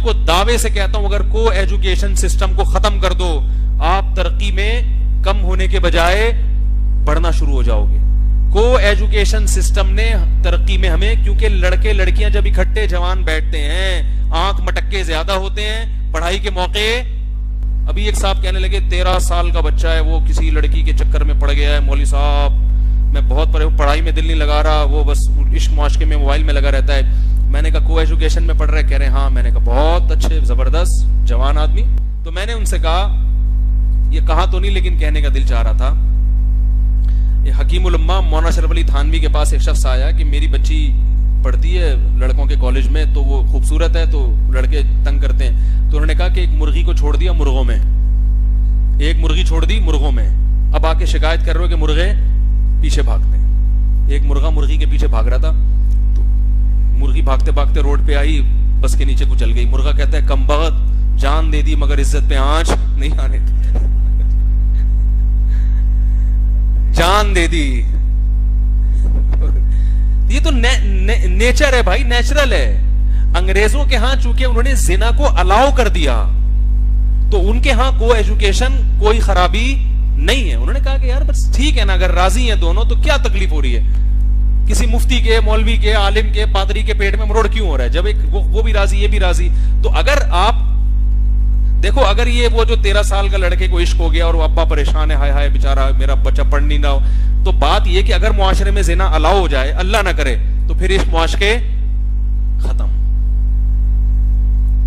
आपको दावे से कहता हूं, अगर को एजुकेशन सिस्टम को खत्म कर दो, आप तरक्की में कम होने के बजाय बढ़ना शुरू हो जाओगे। को एजुकेशन सिस्टम ने तरक्की में हमें, क्योंकि लड़के लड़कियां जब इकट्ठे जवान बैठते हैं, आंख मटक्के ज्यादा होते हैं, पढ़ाई के मौके। अभी एक साहब कहने लगे 13 साल का बच्चा है, वो किसी लड़की के चक्कर में पड़ गया है, मौलवी साहब मैं बहुत पढ़ाई में दिल नहीं लगा रहा, वो बस इश्क मुआशके में मोबाइल में लगा रहता है। मैंने कहा को एजुकेशन में पढ़ रहे? कह रहे हाँ। मैंने कहा बहुत अच्छे, जबरदस्त, जवान आदमी। तो मैंने उनसे कहा, ये कहा तो नहीं लेकिन कहने का दिल चाह रहा था, ये हकीमुल उम्मा मौलाना शरफ अली थानवी के पास एक शख्स आया कि मेरी बच्ची पढ़ती है लड़कों के कॉलेज में, तो वो खूबसूरत है, तो लड़के तंग करते हैं। तो उन्होंने कहा कि एक मुर्गी को छोड़ दिया मुर्गों में, एक मुर्गी छोड़ दी मुर्गों में, अब आके शिकायत कर रहे हो कि मुर्गे पीछे भागते हैं। एक मुर्गा मुर्गी के पीछे भाग रहा था, तो मुर्गी भागते भागते रोड पे आई, बस के नीचे कुचल गई। मुर्गा कहता है कमबख्त, जान दे दी मगर इज्जत पे आंच नहीं आने दी। जान दे दी। ये तो नेचर है भाई, नेचुरल है। अंग्रेजों के यहां चूंकि उन्होंने जिना को अलाउ कर दिया, तो उनके यहां को एजुकेशन कोई खराबी नहीं है। उन्होंने कहा कि यार बस ठीक है ना, अगर राजी हैं दोनों तो क्या तकलीफ हो रही है, किसी मुफ्ती के, मौलवी के, आलिम के, पादरी के पेट में मरोड़ क्यों हो रहा है, जब एक वो भी राजी ये भी राजी। तो अगर आप देखो, अगर ये वो जो 13 साल का लड़के को इश्क हो गया और वो अब्बा परेशान है, हाय हाय बेचारा मेरा बच्चा पढ़ नहीं रहा हो, तो बात ये कि अगर मुआशरे में जिना अलाउ हो जाए, अल्लाह ना करे, तो फिर इस मुआशरे खत्म,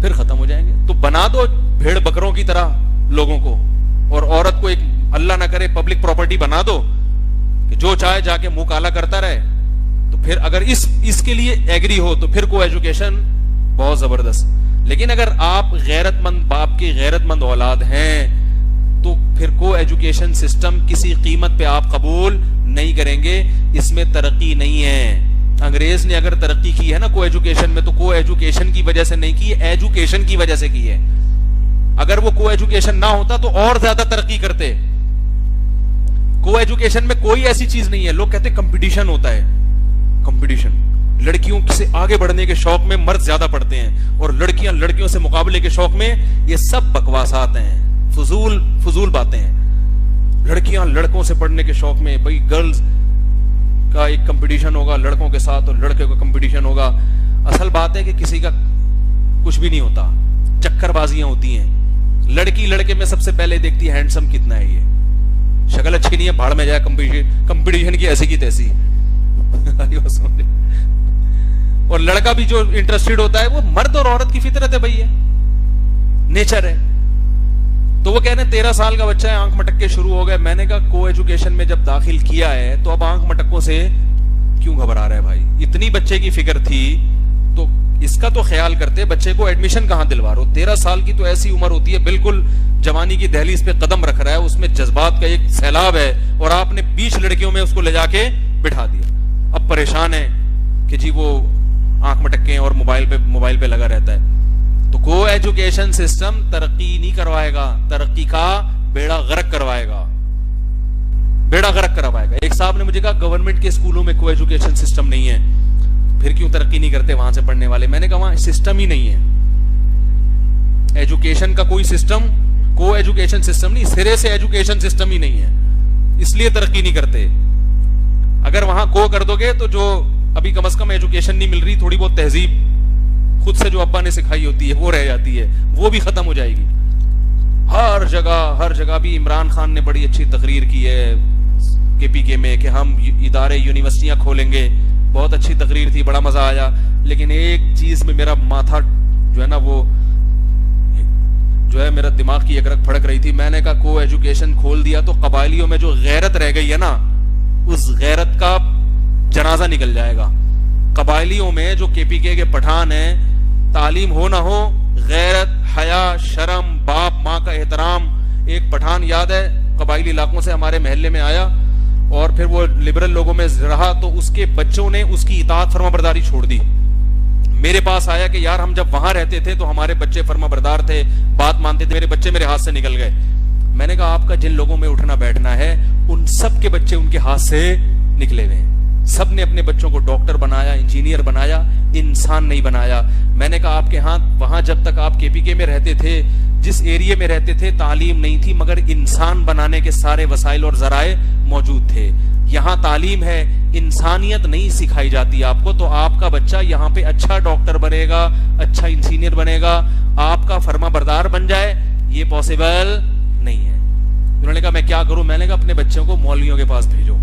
फिर खत्म हो जाएंगे। तो बना दो भेड़ बकरों की तरह लोगों को, और औरत को एक अल्लाह ना करे पब्लिक प्रॉपर्टी बना दो कि जो चाहे जाके मुंह काला करता रहे। तो फिर अगर इसके लिए एग्री हो तो फिर को एजुकेशन बहुत जबरदस्त। लेकिन अगर आप गैरतमंद बाप की गैरतमंद औलाद हैं, तो फिर को एजुकेशन सिस्टम किसी कीमत पे आप कबूल नहीं करेंगे, इसमें तरक्की नहीं है। अंग्रेज ने अगर तरक्की की है ना को एजुकेशन में, तो को एजुकेशन की वजह से नहीं की, एजुकेशन की वजह से की है। अगर वो को एजुकेशन ना होता तो और ज्यादा तरक्की करते। को एजुकेशन में कोई ऐसी चीज नहीं है। लोग कहते कंपटीशन होता है, कंपटीशन, लड़कियों से आगे बढ़ने के शौक में मर्द ज्यादा पढ़ते हैं, और लड़कियां लड़कियों से मुकाबले के शौक में, ये सब बकवासात हैं, फजूल बातें हैं। लड़कियां लड़कों से पढ़ने के शौक में, भाई गर्ल्स का एक कंपटीशन होगा लड़कों के साथ, और लड़के का कंपटीशन होगा। असल बात है कि किसी का कुछ भी नहीं होता, चक्करबाजियां होती हैं। लड़की लड़के में सबसे पहले देखती है हैंडसम कितना है, ये शक्ल अच्छी नहीं है, भाड़ में जाए, कंपटीशन की ऐसी की तैसी। और लड़का भी जो इंटरेस्टेड होता है, वो मर्द और औरत की फितरत है भाई, है नेचर है। तो वो कह रहे हैं 13 साल का बच्चा है, आंख मटक्के शुरू हो गए। मैंने कहा को एजुकेशन में जब दाखिल किया है तो अब आंख मटक्कों से क्यों घबरा रहा है भाई? इतनी बच्चे की फिक्र थी तो इसका तो ख्याल करते, बच्चे को एडमिशन कहां दिलवा रहे हो? 13 साल की तो ऐसी उम्र होती है, बिल्कुल जवानी की दहलीज पे कदम रख रहा है, उसमें जज्बात का एक सैलाब है, और आपने 20 लड़कियों में उसको ले जाके बिठा दिया। अब परेशान है कि जी वो आंख मटक्के और मोबाइल पे लगा रहता है। तो को एजुकेशन सिस्टम तरक्की नहीं करवाएगा, तरक्की का बेड़ा गर्क करवाएगा, बेड़ा गर्क करवाएगा। एक साहब ने मुझे कहा गवर्नमेंट के स्कूलों में को एजुकेशन सिस्टम नहीं है, फिर क्यों तरक्की नहीं करते वहां से पढ़ने वाले? मैंने कहा वहां सिस्टम ही नहीं है, एजुकेशन का कोई सिस्टम, को एजुकेशन सिस्टम नहीं, सिरे से एजुकेशन सिस्टम ही नहीं है, इसलिए तरक्की नहीं करते। अगर वहां को कर दोगे तो जो अभी कम से कम एजुकेशन नहीं मिल रही, थोड़ी बहुत तहजीब खुद से जो अब्बा ने सिखाई होती है वो रह जाती है, वो भी खत्म हो जाएगी। हर जगह भी इमरान खान ने बड़ी अच्छी तकरीर की है केपीके में कि हम इदारे यूनिवर्सिटियां खोलेंगे, बहुत अच्छी तकरीर थी, बड़ा मजा आया। लेकिन एक चीज में मेरा माथा जो है ना, वो जो है मेरा दिमाग की एक रग फड़क रही थी। मैंने कहा को एजुकेशन खोल दिया तो कबायलियों में जो गैरत रह गई है ना, उस गैरत का जनाजा निकल जाएगा। कबायलियों में जो केपीके के पठान हैं, तालीम हो ना हो, गैरत, हया, शर्म, बाप माँ का एहतराम। एक पठान याद है कबायली इलाकों से हमारे महल्ले में आया और फिर वो लिबरल लोगों में रहा, तो उसके बच्चों ने उसकी इताअत फरमाबरदारी छोड़ दी। मेरे पास आया कि यार हम जब वहां रहते थे तो हमारे बच्चे फरमाबरदार थे, बात मानते थे, मेरे बच्चे मेरे हाथ से निकल गए। मैंने कहा आपका जिन लोगों में उठना बैठना है उन सब के बच्चे उनके हाथ से निकले हुए हैं, सब ने अपने बच्चों को डॉक्टर बनाया, इंजीनियर बनाया, इंसान नहीं बनाया। मैंने कहा आपके हाथ वहां जब तक आप केपीके में रहते थे, जिस एरिया में रहते थे, तालीम नहीं थी, मगर इंसान बनाने के सारे वसाइल और जराए मौजूद थे। यहाँ तालीम है, इंसानियत नहीं सिखाई जाती आपको, तो आपका बच्चा यहाँ पे अच्छा डॉक्टर बनेगा, अच्छा इंजीनियर बनेगा, आपका फर्मा बरदार बन जाए, ये पॉसिबल नहीं है। उन्होंने कहा मैं क्या करूं? मैंने कहा अपने बच्चों को मौलवियों के पास भेजो।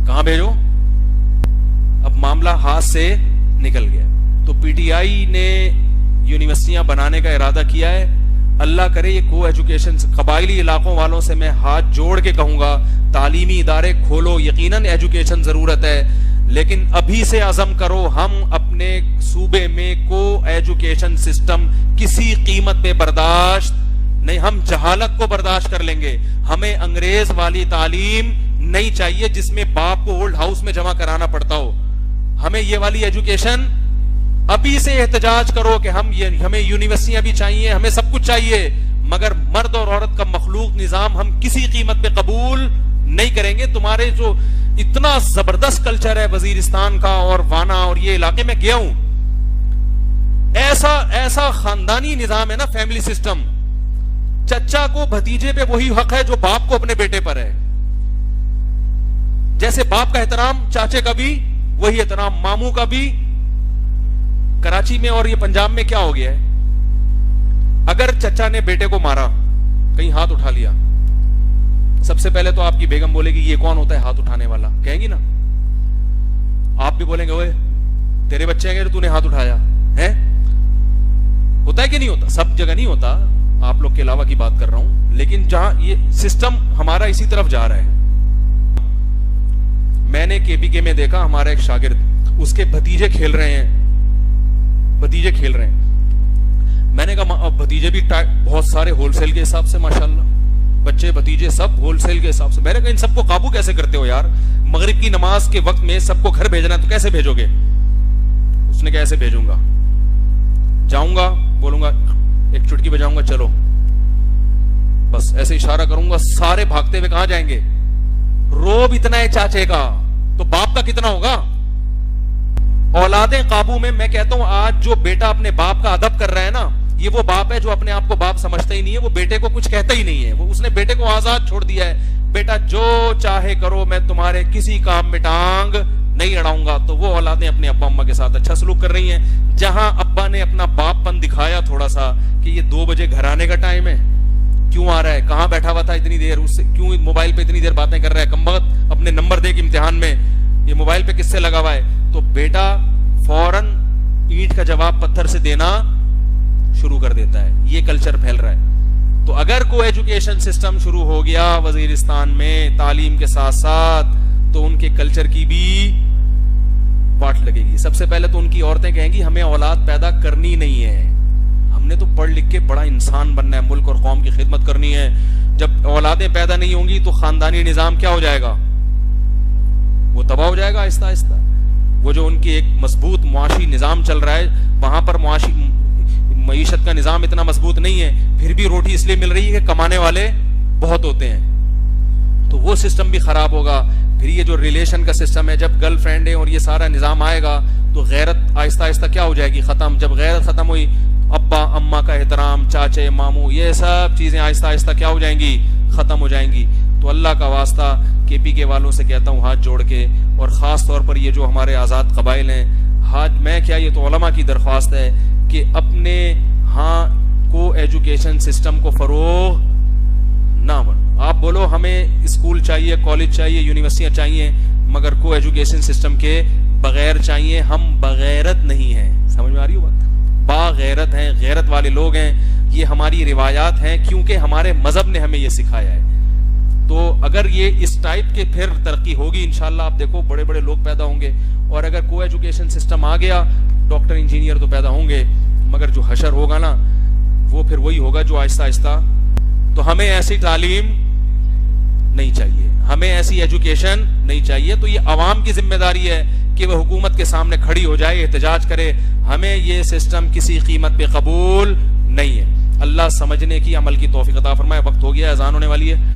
कहां भेजो? अब मामला हाथ से निकल गया। तो पीटीआई ने यूनिवर्सिटियां बनाने का इरादा किया है। अल्लाह करे ये को एजुकेशन, कबायली इलाकों वालों से मैं हाथ जोड़ के कहूंगा तालीमी इदारे खोलो, यकीनन एजुकेशन जरूरत है, लेकिन अभी से अज़म करो हम अपने सूबे में को एजुकेशन सिस्टम किसी कीमत पे बर्दाश्त नहीं, हम जहालत को बर्दाश्त कर लेंगे। हमें अंग्रेज वाली तालीम नहीं चाहिए जिसमें बाप को ओल्ड हाउस में जमा कराना पड़ता हो। हमें ये वाली एजुकेशन, अभी से एहतजाज करो कि हमें यूनिवर्सिटियां भी चाहिए, हमें सब कुछ चाहिए, मगर मर्द और औरत का मखलूक निजाम हम किसी कीमत पे कबूल नहीं करेंगे। तुम्हारे जो इतना जबरदस्त कल्चर है वजीरिस्तान का और वाना और ये इलाके में गया हूं, ऐसा खानदानी निजाम है ना, फैमिली सिस्टम। चच्चा को भतीजे पे वही हक है जो बाप को अपने बेटे पर है। जैसे बाप का एहतराम चाचे का भी, वही एहतराम मामू का भी। कराची में और ये पंजाब में क्या हो गया है, अगर चचा ने बेटे को मारा, कहीं हाथ उठा लिया, सबसे पहले तो आपकी बेगम बोलेगी ये कौन होता है हाथ उठाने वाला, कहेंगी ना। आप भी बोलेंगे ओए तेरे बच्चे हैं तूने हाथ उठाया है। होता है कि नहीं होता? सब जगह नहीं होता, आप लोग के अलावा की बात कर रहा हूं, लेकिन जहां ये सिस्टम हमारा इसी तरफ जा रहा है। मैंने केपीके में देखा, हमारा एक शागिर्द, उसके भतीजे खेल रहे हैं, मैंने कहा भतीजे भी बहुत सारे होलसेल के हिसाब से, माशाल्लाह बच्चे भतीजे सब होलसेल के हिसाब से। मैंने कहा इन सबको काबू कैसे करते हो यार? मगरिब की नमाज के वक्त में सबको घर भेजना है तो कैसे भेजोगे? उसने कहा ऐसे भेजूंगा, जाऊंगा, बोलूंगा एक चुटकी बजाऊंगा, चलो, बस ऐसे इशारा करूंगा, सारे भागते हुए कहां जाएंगे? रोब इतना है चाचे का, तो बाप का कितना होगा? औलादें काबू में। मैं कहता हूं आज जो बेटा अपने बाप का अदब कर रहा है ना, ये वो बाप है जो अपने आप को बाप समझता ही नहीं है, वो बेटे को कुछ कहता ही नहीं है, वो उसने बेटे को आजाद छोड़ दिया है, बेटा जो चाहे करो, मैं तुम्हारे किसी काम में टांग नहीं अड़ाऊंगा। तो वो औलादें अपने अब्बा अम्मा के साथ अच्छा सलूक कर रही हैं। जहां अब्बा ने अपना बापपन दिखाया थोड़ा सा कि ये 2 बजे घर आने का टाइम है, क्यों आ रहा है, कहां बैठा हुआ था इतनी देर, उससे क्यों मोबाइल पे इतनी देर बातें कर रहा है, कमबख्त अपने नंबर दे के इम्तिहान में ये मोबाइल पे किससे लगा हुआ है, तो बेटा फौरन ईंट का जवाब पत्थर से देना शुरू कर देता है। ये कल्चर फैल रहा है। तो अगर कोई एजुकेशन सिस्टम शुरू हो गया वजीरिस्तान में तालीम के साथ साथ, तो उनके कल्चर की भी पाठ लगेगी। सबसे पहले तो उनकी औरतें कहेंगी हमें औलाद पैदा करनी नहीं है, हमने तो पढ़ लिख के बड़ा इंसान बनना है, मुल्क और कौम की खिदमत करनी है। जब औलादें पैदा नहीं होंगी तो खानदानी निजाम क्या हो जाएगा? वो तबाह हो जाएगा आहिस्ता आहिस्ता। वो जो उनकी एक मजबूत मुआशी निजाम चल रहा है, वहां पर मईशत का निजाम इतना मजबूत नहीं है, फिर भी रोटी इसलिए मिल रही है कि कमाने वाले बहुत होते हैं, तो वो सिस्टम भी खराब होगा। फिर ये जो रिलेशन का सिस्टम है, जब गर्लफ्रेंड है और ये सारा निजाम आएगा तो गैरत आहिस्ता आहिस्ता क्या हो जाएगी? खत्म। जब गैरत खत्म हुई, अब्बा अम्मा का एहतराम, चाचे मामू, ये सब चीजें आहिस्ता आहिस्ता क्या हो जाएंगी? खत्म हो जाएंगी। तो अल्लाह का वास्ता केपीके वालों से कहता हूँ हाथ जोड़ के, और खास तौर पर ये जो हमारे आजाद कबाइल हैं, हाथ मैं क्या, ये तो उलमा की दरख्वास्त है कि अपने को एजुकेशन सिस्टम को फरोग ना बन। आप बोलो हमें स्कूल चाहिए, कॉलेज चाहिए, यूनिवर्सिटियां चाहिए, मगर को एजुकेशन सिस्टम के बगैर चाहिए। हम बगैरत नहीं हैं, समझ में आ रही हो बात? बागैरत हैं, गैरत वाले लोग हैं। ये हमारी रिवायात हैं क्योंकि हमारे मजहब ने हमें ये सिखाया है। तो अगर ये इस टाइप के फिर तरक्की होगी इंशाल्लाह, आप देखो बड़े बड़े लोग पैदा होंगे। और अगर को एजुकेशन सिस्टम आ गया, डॉक्टर इंजीनियर तो पैदा होंगे, मगर जो हशर होगा ना वो फिर वही होगा जो आहिस्ता आहिस्ता। तो हमें ऐसी तालीम नहीं चाहिए, हमें ऐसी एजुकेशन नहीं चाहिए। तो ये अवाम की जिम्मेदारी है कि वह हुकूमत के सामने खड़ी हो जाए, एहतजाज करे, हमें ये सिस्टम किसी कीमत पे कबूल नहीं है। अल्लाह समझने की, अमल की तौफीक अता फरमाए। वक्त हो गया, अज़ान होने वाली है।